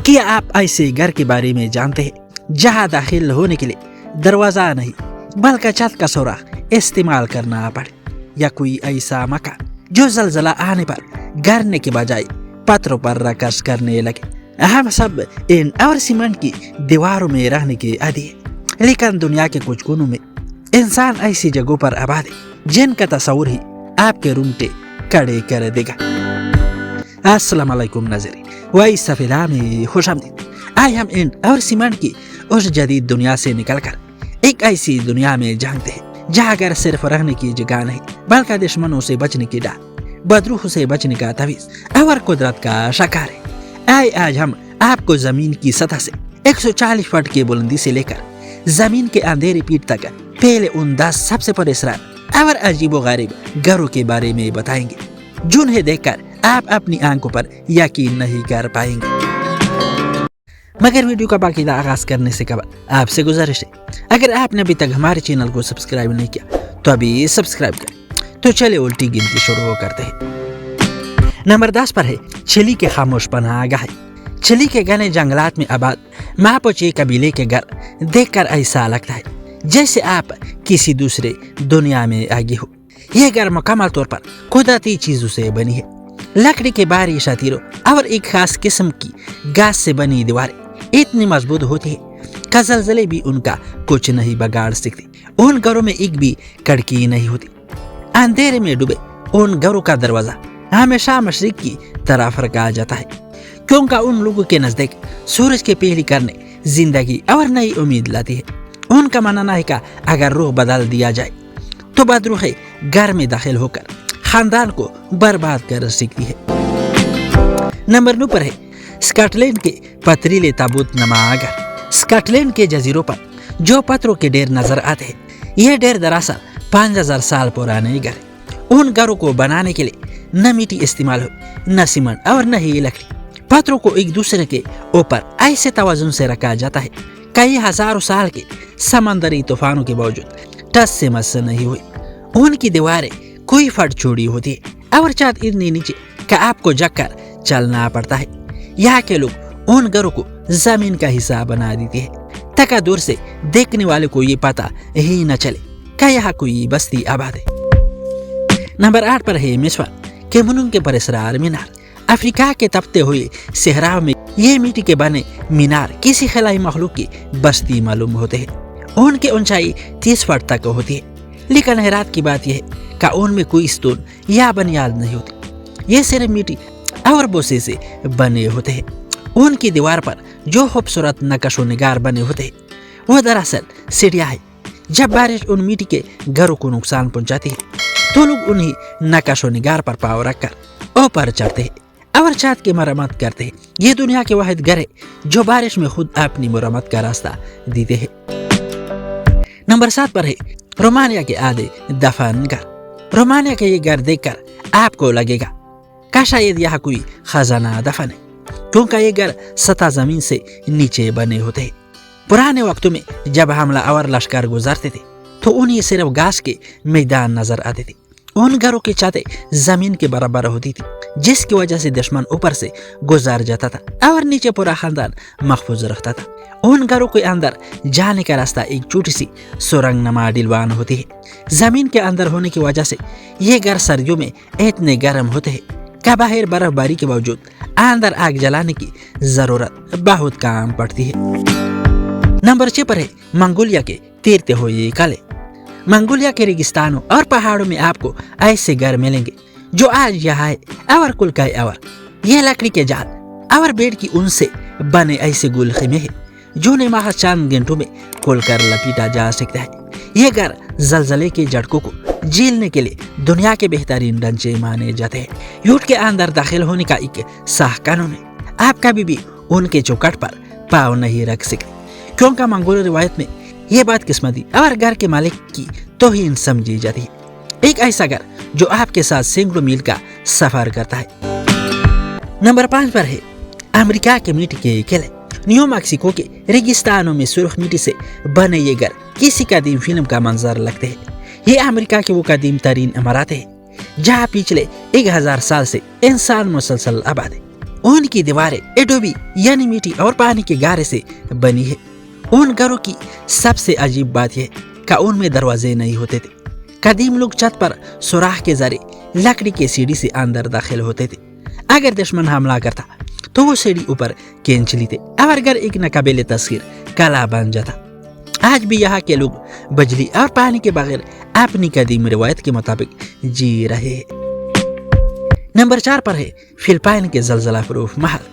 کیا آپ ایسے گھر کے بارے میں جانتے ہیں جہاں داخل ہونے کے لیے دروازہ نہیں بلکہ چھت کا سوراخ استعمال کرنا پڑے، یا کوئی ایسا مکان جو زلزلہ آنے پر گرنے کے بجائے پتھروں پر رقص کرنے لگے؟ ہم سب ان اور سیمنٹ کی دیواروں میں رہنے کے عادی ہیں، لیکن دنیا کے کچھ کونوں میں انسان ایسی جگہوں پر آباد ہے جن کا تصور ہی آپ کے رونگٹے کھڑے کر دے گا۔ السلام علیکم ناظرین، وائس سفیدہ میں خوش آمدید۔ آج ہم ان اور سیمنٹ کی اس جدید دنیا سے نکل کر ایک ایسی دنیا میں جانتے ہیں جہاں گھر صرف رہنے کی جگہ نہیں بلکہ دشمنوں سے بچنے کی ڈال، بدروح سے بچنے کا تعویذ اور قدرت کا شکار ہے۔ آج ہم آپ کو زمین کی سطح سے 140 فٹ کی بلندی سے لے کر زمین کے اندھیری پیٹ تک پھیلے ان 10 سب سے پراسرار اور عجیب و غریب گھروں کے بارے میں بتائیں گے جنہیں دیکھ کر آپ اپنی آنکھوں پر یقین نہیں کر پائیں گے۔ مگر ویڈیو کا باقاعدہ آغاز کرنے سے قبل آپ سے گزارش ہے، اگر آپ نے ابھی تک ہمارے چینل کو سبسکرائب نہیں کیا تو ابھی سبسکرائب کریں۔ تو چلے الٹی گنتی شروع کرتے ہیں۔ نمبر 10 پر ہے چلی کے خاموش پناہ گاہ۔ چلی کے گھنے جنگلات میں آباد ماپوچے قبیلے کے گھر دیکھ کر ایسا لگتا ہے جیسے آپ کسی دوسرے دنیا میں آگے ہو۔ یہ گھر مکمل طور پر قدرتی چیزوں سے بنی ہے، لکڑی کے بھاری شتیروں اور ایک خاص قسم کی گھاس سے بنی دیواریں اتنی مضبوط ہوتی ہے کہ زلزلے بھی ان کا کچھ نہیں بگاڑ سکتے۔ ان گھروں میں ایک بھی کھڑکی نہیں ہوتی۔ اندھیرے میں ڈوبے ان گھروں کا دروازہ ہمیشہ مشرق کی طرف رکھا جاتا ہے، کیونکہ ان لوگوں کے نزدیک سورج کے پہلی کرنے زندگی اور نئی امید لاتی ہے۔ ان کا ماننا ہے کہ اگر روح بدل دیا جائے تو بدروح گھر میں داخل ہو کر خاندان کو برباد کر سکتی ہے۔ نمبر 9 پر ہے اسکاٹ لینڈ کے پتریلے تابوت نما گھر۔ اسکاٹ لینڈ کے جزیروں پر جو پتھروں کے ڈھیر نظر آتے ہیں، یہ ڈھیر دراصل 5000 سال پرانے گھر ہیں۔ ان گھروں کو بنانے کے لیے نہ مٹی استعمال ہو، نہ سیمنٹ اور نہ ہی لکڑی۔ پتھروں کو ایک دوسرے کے اوپر ایسے توازن سے رکھا جاتا ہے کہ یہ ہزاروں سال کے سمندری طوفانوں کے باوجود ٹس سے مس نہیں ہوئی۔ ان کی دیواریں کوئی فٹ چوڑی ہوتی ہے اور چھت اتنی نیچے کہ آپ کو جھک کر چلنا پڑتا ہے۔ یہاں کے لوگ ان گھروں کو زمین کا حصہ بنا دیتے ہیں تاکہ دور سے دیکھنے والے کو یہ پتہ ہی نہ چلے کہ یہاں کوئی بستی آباد ہے۔ نمبر 8 پر ہے مصر کے منون کے پراسرار مینار۔ افریقہ کے تپتے ہوئے صحراؤں میں یہ مٹی کے بنے مینار کسی خلائی مخلوق کی بستی معلوم ہوتے ہیں۔ ان کی اونچائی 30 فٹ تک ہوتی ہے، لیکن حیرت کی بات یہ ہے کہ ان میں کوئی ستون یا بنیاد نہیں ہوتی۔ یہ صرف مٹی اور بوسے سے بنے ہوتے ہیں۔ ان کی دیوار پر جو خوبصورت نقش و نگار بنے ہوتے ہیں وہ دراصل سیڑھیاں ہیں۔ جب بارش ان مٹی کے گھروں کو نقصان پہنچاتی ہے تو لوگ انہیں نقش و نگار پر پاؤں رکھ کر اوپر چڑھتے ہیں اور چھت کی مرمت کرتے ہیں۔ یہ دنیا کے واحد گھر ہے جو بارش میں خود اپنی مرمت کا راستہ دیتے ہیں۔ نمبر 7 پر ہے رومانیہ کے آدھے دفن گھر۔ رومانیہ کے یہ گھر دیکھ کر آپ کو لگے گا کہ شاید یہاں کوئی خزانہ دفن ہے، کیونکہ یہ گھر سطح زمین سے نیچے بنے ہوتے ہیں۔ پرانے وقتوں میں جب حملہ آور لشکر گزرتے تھے تو انہیں صرف گھاس کے میدان نظر آتے تھے۔ ان گھروں کی چھتیں زمین کے برابر ہوتی تھی، جس کی وجہ سے دشمن اوپر سے گزر جاتا تھا اور نیچے پورا خاندان محفوظ رکھتا تھا۔ ان گھروں کے اندر جانے کا راستہ ایک چھوٹی سی سرنگ نما ڈلوان ہوتی ہے۔ زمین کے اندر ہونے کی وجہ سے یہ گھر سردیوں میں اتنے گرم ہوتے ہیں کہ باہر برف باری کے باوجود اندر آگ جلانے کی ضرورت بہت کم پڑتی ہے۔ نمبر 6 پر ہے منگولیا کے تیرتے ہوئے قلعے۔ منگولیا کے ریگستانوں اور پہاڑوں میں آپ کو ایسے گھر ملیں گے جو آج یہاں ہے اور کل کا اور یہ لکڑی کے جال اور بیڑ کی اون سے بنے ایسے گل خیمے ہیں جو محض چند گھنٹوں میں کھول کر لپیٹا جا سکتا ہے۔ یہ گھر زلزلے کے جھٹکوں کو جھیلنے کے لیے دنیا کے بہترین ڈھانچے مانے جاتے ہیں۔ یوٹ کے اندر داخل ہونے کا ایک سخت قانون ہے، آپ کبھی بھی ان کے چوکٹ پر پاؤں نہیں رکھ سکتے، کیونکہ منگول روایت میں یہ بات قسمتی اور گھر کے مالک کی توہین سمجھی جاتی ہے۔ ایک ایسا گھر جو آپ کے ساتھ سینکڑوں میل کا سفر کرتا ہے۔ نمبر 5 پر ہے امریکہ کے مٹی کے قلعے۔ نیو میکسیکو کے ریگستانوں میں سرخ مٹی سے بنے یہ گھر کسی قدیم فلم کا منظر لگتے ہیں۔ یہ امریکہ کے وہ قدیم ترین عمارتیں ہیں جہاں پچھلے 1000 سال سے انسان مسلسل آباد ہے۔ ان کی دیواریں ایڈوبی یعنی مٹی اور پانی کے گارے سے بنی ہے۔ ان گھروں کی سب سے عجیب بات یہ کہ ان میں دروازے نہیں ہوتے تھے۔ قدیم لوگ چھت پر سوراخ کے ذریعے لکڑی کے سیڑھی سے اندر داخل ہوتے تھے۔ اگر دشمن حملہ کرتا تو وہ سیڑھی اوپر کھینچ لیتے اور گھر ایک ناقابل تسخیر قلعہ بن جاتا۔ آج بھی یہاں کے لوگ بجلی اور پانی کے بغیر اپنی قدیم روایت کے مطابق جی رہے ہیں۔ نمبر 4 پر ہے فلپائن کے زلزلہ پروف محل۔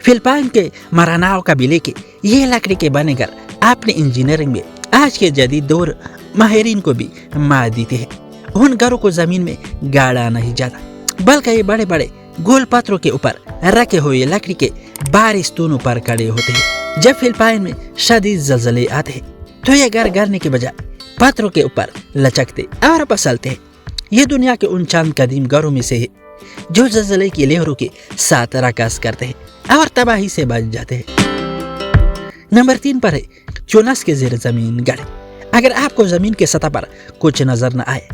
فلپائن کے مراناؤ قبیلے کے یہ لکڑی کے بنے گھر اپنی انجینئرنگ میں آج کے جدید دور ماہرین کو بھی مات دیتے ہیں۔ ان گھروں کو زمین میں گاڑا نہیں جاتا بلکہ یہ بڑے بڑے گول پتھروں کے اوپر رکھے ہوئے لکڑی کے بھاری ستونوں پر کھڑے ہوتے ہیں۔ جب فلپائن میں شدید زلزلے آتے ہیں تو یہ گھر گرنے کے بجائے پتھروں کے اوپر لچکتے اور پسلتے ہیں۔ یہ دنیا کے ان چند قدیم گھروں میں سے ہے جو زلزلے کی لہروں کے ساتھ رقص کرتے ہیں اور تباہی سے بچ جاتے ہیں۔ نمبر 3 پر ہے چونس کے زیر زمین گڑھ۔ اگر آپ کو زمین کے سطح پر کچھ نظر نہ آئے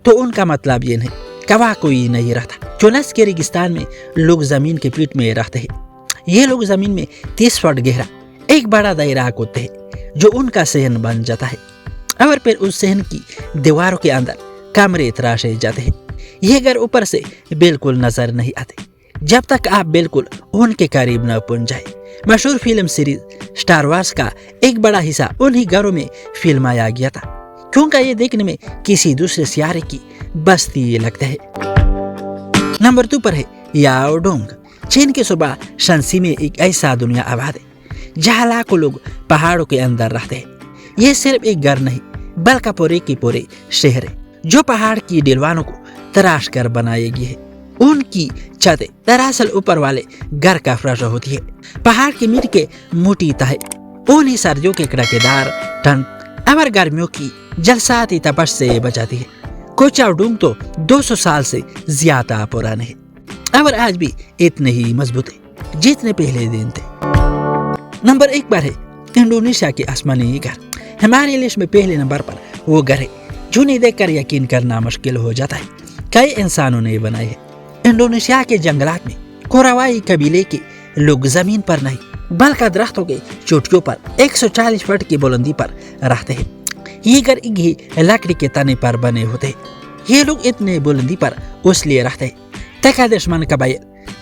تو ان کا مطلب یہ نہیں کہ وہاں کوئی نہیں رہتا۔ چونس کے ریگستان میں لوگ زمین کے پیٹ میں رہتے ہیں۔ یہ لوگ زمین میں 30 فٹ گہرا ایک بڑا دائرہ کھودتے ہیں جو ان کا صحن بن جاتا ہے اور پھر اس صحن کی دیواروں کے اندر کمرے تراشے جاتے ہیں۔ یہ گھر اوپر سے بالکل نظر نہیں آتے جب تک آپ بالکل ان کے قریب نہ پہنچ جائیں۔ مشہور فلم سیریز اسٹار وارز کا ایک بڑا حصہ انہی گھروں میں فلمایا گیا تھا کیونکہ یہ دیکھنے میں کسی دوسرے سیارے کی بستی لگتا ہے۔ نمبر 2 پر ہے یاؤ ڈونگ۔ چین کے صوبہ شانسی میں ایک ایسا دنیا آباد ہے جہاں لاکھوں لوگ پہاڑوں کے اندر رہتے ہیں۔ یہ صرف ایک گھر نہیں بلکہ پورے کے پورے شہر ہے جو پہاڑ کی ڈھلوانوں کو تراش کر بنائے گئے ہیں۔ ان کی چھتیں دراصل اوپر والے گھر کا فرش ہوتی ہے۔ پہاڑ کی مٹی کے موٹی تہیں انہیں سردیوں کے کڑاکیدار ٹھنڈ اور گرمیوں کی جلساتی تپش سے بچاتی ہے۔ کوچاؤ ڈونگ تو 200 سال سے زیادہ پرانے ہیں اور آج بھی اتنے ہی مضبوط ہیں جتنے پہلے دن تھے۔ نمبر 1 پر ہے انڈونیشیا کے آسمانی گھر۔ ہماری لسٹ میں پہلے نمبر پر وہ گھر ہے جنہیں دیکھ کر یقین کرنا مشکل ہو جاتا ہے کئی انسانوں نے بنائے ہیں۔ انڈونیشیا کے جنگلات میں کوراوائی قبیلے کے لوگ زمین پر نہیں بلکہ درختوں کے چوٹیوں پر 140 فٹ کی بلندی پر رہتے ہیں۔ یہ گھر ایک ہی لکڑی کے تنے پر بنے ہوتے ہیں۔ یہ لوگ اتنے بلندی پر اس لیے رہتے ہیں تاکہ دشمن قبائل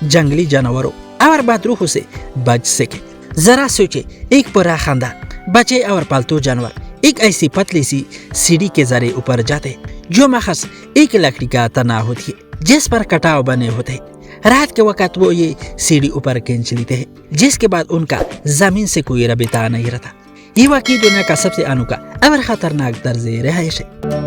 جنگلی جانوروں اور بدروحوں سے بچ سکے۔ ذرا سوچے، ایک پورا خاندان بچے اور پالتو جانور ایک ایسی پتلی سی سیڑھی کے ذریعے اوپر جاتے ہیں جو محض ایک لکڑی کا تنا ہوتی ہے جس پر کٹاؤ بنے ہوتے ہیں۔ رات کے وقت وہ یہ سیڑھی اوپر کھینچ لیتے ہیں جس کے بعد ان کا زمین سے کوئی رابطہ نہیں رہتا۔ یہ واقعی دنیا کا سب سے انوکھا اور خطرناک طرز رہائش ہے۔